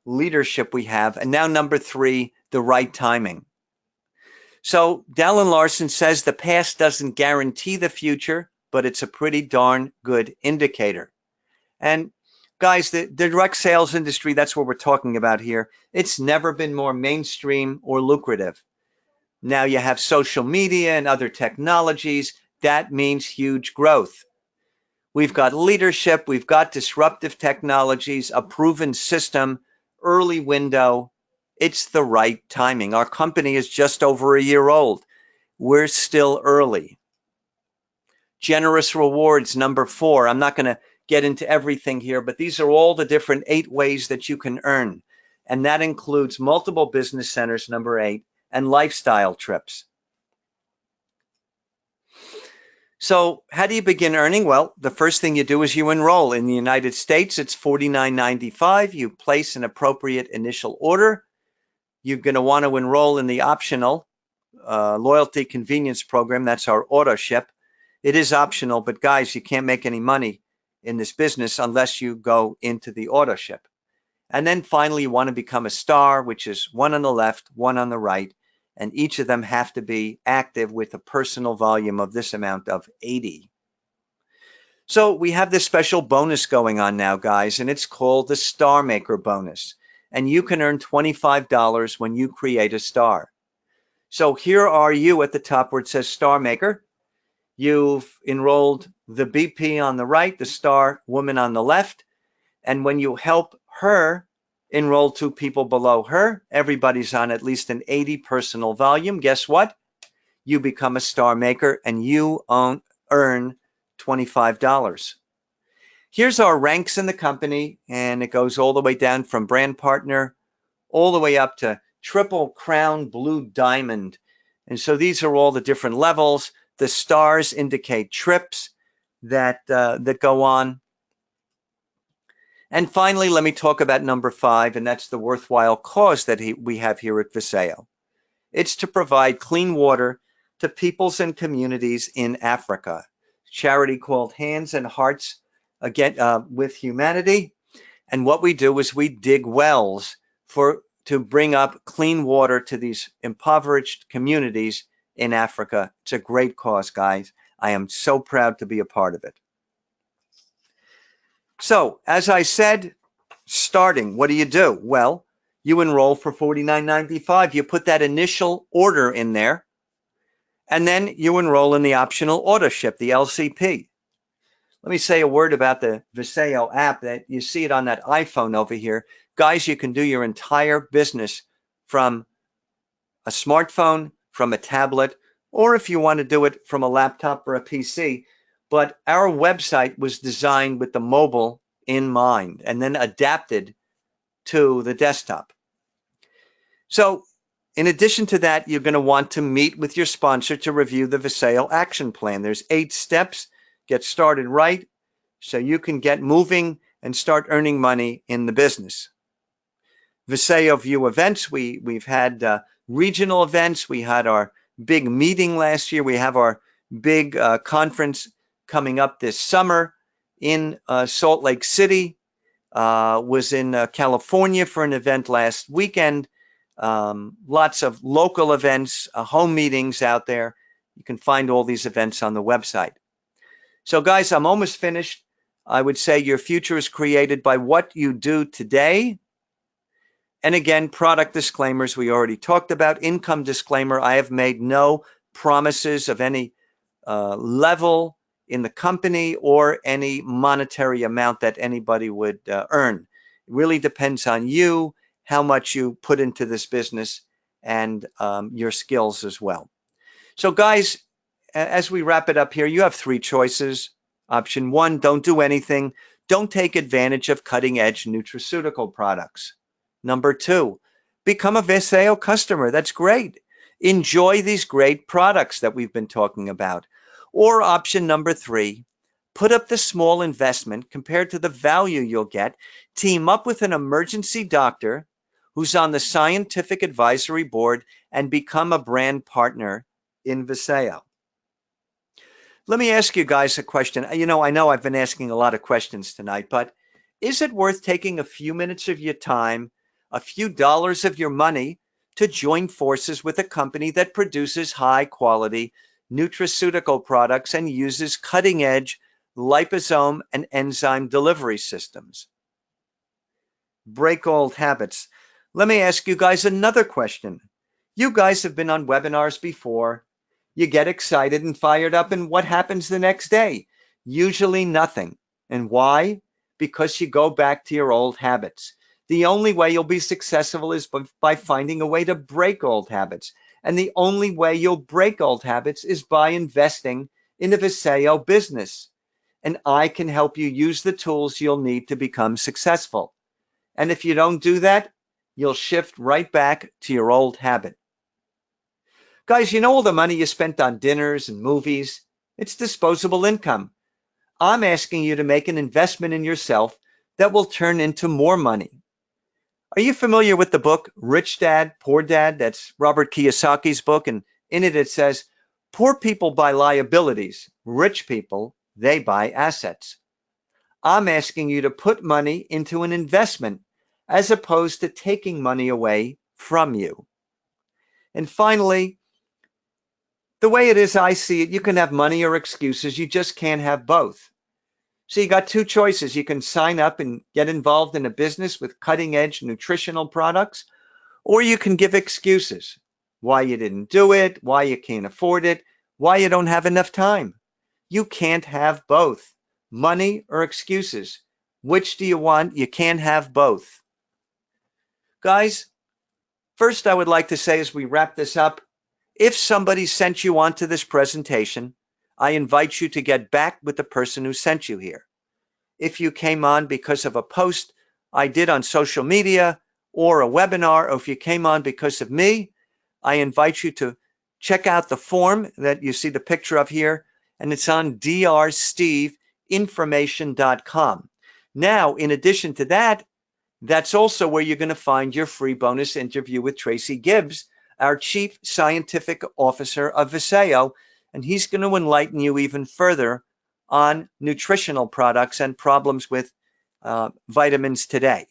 leadership we have. And now number 3, the right timing. So Dallin Larson says the past doesn't guarantee the future, but it's a pretty darn good indicator. And guys, the direct sales industry, that's what we're talking about here. It's never been more mainstream or lucrative. Now you have social media and other technologies. That means huge growth. We've got leadership. We've got disruptive technologies, a proven system, early window. It's the right timing. Our company is just over a year old. We're still early. Generous rewards, number 4. I'm not going to get into everything here, but these are all the different 8 ways that you can earn. And that includes multiple business centers, number 8, and lifestyle trips. So how do you begin earning? Well, the first thing you do is you enroll. In the United States, it's $49.95. You place an appropriate initial order. You're going to want to enroll in the optional loyalty convenience program. That's our auto ship. It is optional, but guys, you can't make any money in this business unless you go into the auto ship. And then finally, you want to become a star, which is 1 on the left, 1 on the right. And each of them have to be active with a personal volume of this amount of 80. So we have this special bonus going on now, guys, and it's called the Star Maker bonus. And you can earn $25 when you create a star. So here are you at the top where it says Star Maker. You've enrolled the BP on the right, the star woman on the left. And when you help her enroll 2 people below her, everybody's on at least an 80 personal volume. Guess what? You become a star maker and you earn $25. Here's our ranks in the company, and it goes all the way down from brand partner all the way up to triple crown blue diamond. And so these are all the different levels. The stars indicate trips that go on. And finally, let me talk about number 5, and that's the worthwhile cause that we have here at Viseo. It's to provide clean water to peoples and communities in Africa. Charity called Hands and Hearts with Humanity. And what we do is we dig wells to bring up clean water to these impoverished communities in Africa. It's a great cause, guys. I am so proud to be a part of it. So, as I said, starting, what do? Well, you enroll for $49.95. You put that initial order in there, and then you enroll in the optional auto ship, the LCP. Let me say a word about the Viseo app. That you see it on that iPhone over here. Guys, you can do your entire business from a smartphone, from a tablet, or if you want to do it from a laptop or a PC. But our website was designed with the mobile in mind and then adapted to the desktop. So in addition to that, you're going to want to meet with your sponsor to review the Visayo action plan. There's 8 steps. Get started right so you can get moving and start earning money in the business. Visayo View events. We've had regional events. We had our big meeting last year. We have our big conference coming up this summer in Salt Lake City. Was in California for an event last weekend. Lots of local events, home meetings out there. You can find all these events on the website. So guys, I'm almost finished. I would say your future is created by what you do today. And again, product disclaimers we already talked about. Income disclaimer, I have made no promises of any level in the company or any monetary amount that anybody would earn. It really depends on you, how much you put into this business, and your skills as well. So guys, as we wrap it up here, you have 3 choices. Option 1, don't do anything. Don't take advantage of cutting-edge nutraceutical products. Number 2, become a Visayo customer. That's great. Enjoy these great products that we've been talking about. Or option number 3, put up the small investment compared to the value you'll get. Team up with an emergency doctor who's on the scientific advisory board and become a brand partner in Visayo. Let me ask you guys a question. I know I've been asking a lot of questions tonight, but is it worth taking a few minutes of your time, a few dollars of your money to join forces with a company that produces high quality nutraceutical products and uses cutting-edge liposome and enzyme delivery systems? Break old habits. Let me ask you guys another question. You guys have been on webinars before. You get excited and fired up, and what happens the next day? Usually nothing. And why? Because you go back to your old habits. The only way you'll be successful is by finding a way to break old habits. And the only way you'll break old habits is by investing in a Visayo business. And I can help you use the tools you'll need to become successful. And if you don't do that, you'll shift right back to your old habit. Guys, you know all the money you spent on dinners and movies? It's disposable income. I'm asking you to make an investment in yourself that will turn into more money. Are you familiar with the book Rich Dad, Poor Dad? That's Robert Kiyosaki's book. And in it, it says, poor people buy liabilities. Rich people, they buy assets. I'm asking you to put money into an investment as opposed to taking money away from you. And finally, the way it is I see it, you can have money or excuses. You just can't have both. So you got 2 choices. You can sign up and get involved in a business with cutting-edge nutritional products, or you can give excuses. Why you didn't do it, why you can't afford it, why you don't have enough time. You can't have both. Money or excuses. Which do you want? You can't have both. Guys, first I would like to say as we wrap this up, if somebody sent you onto this presentation, I invite you to get back with the person who sent you here. If you came on because of a post I did on social media or a webinar, or if you came on because of me, I invite you to check out the form that you see the picture of here, and it's on drsteveinformation.com. Now, in addition to that, that's also where you're going to find your free bonus interview with Tracy Gibbs, our Chief Scientific Officer of Visayo, and he's going to enlighten you even further on nutritional products and problems with vitamins today.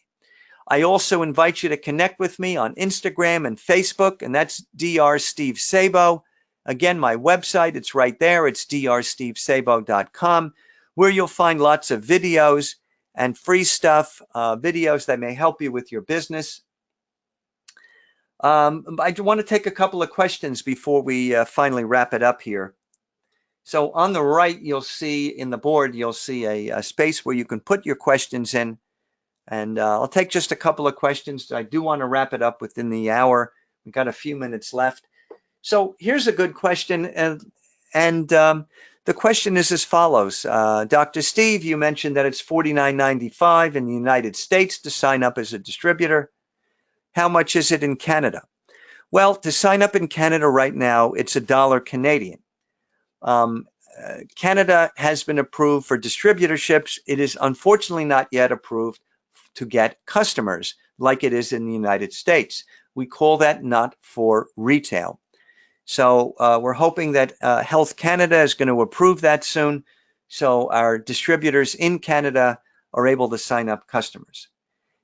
I also invite you to connect with me on Instagram and Facebook, and that's Dr. Steve Sabo. Again, my website, it's right there. It's drstevesabo.com, where you'll find lots of videos and free stuff, videos that may help you with your business. I want to take a couple of questions before we finally wrap it up here. So on the right, you'll see in the board, you'll see a space where you can put your questions in. And I'll take just a couple of questions. I do want to wrap it up within the hour. We've got a few minutes left. So here's a good question. And the question is as follows. Dr. Steve, you mentioned that it's $49.95 in the United States to sign up as a distributor. How much is it in Canada? Well, to sign up in Canada right now, it's $1 Canadian. Canada has been approved for distributorships. It is unfortunately not yet approved to get customers like it is in the United States. We call that not for retail. So we're hoping that Health Canada is going to approve that soon, so our distributors in Canada are able to sign up customers.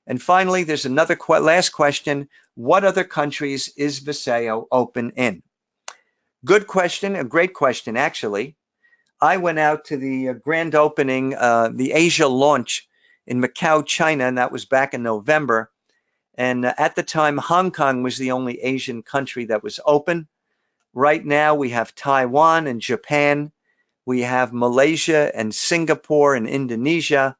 And finally, there's another last question. What other countries is Viseo open in? Good question, a great question, actually. I went out to the grand opening, the Asia launch in Macau, China, and that was back in November. And at the time, Hong Kong was the only Asian country that was open. Right now, we have Taiwan and Japan. We have Malaysia and Singapore and Indonesia.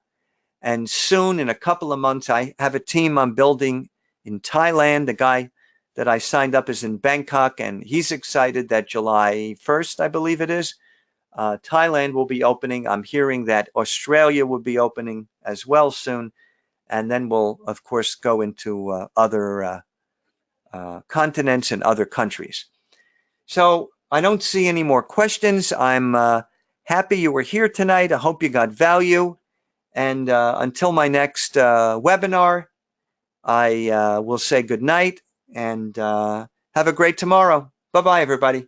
And soon, in a couple of months, I have a team I'm building in Thailand. The guy that I signed up is in Bangkok, and he's excited that July 1st, I believe it is, Thailand will be opening. I'm hearing that Australia will be opening as well soon. And then we'll, of course, go into other continents and other countries. So I don't see any more questions. I'm happy you were here tonight. I hope you got value. And until my next webinar, I will say good night and have a great tomorrow. Bye-bye, everybody.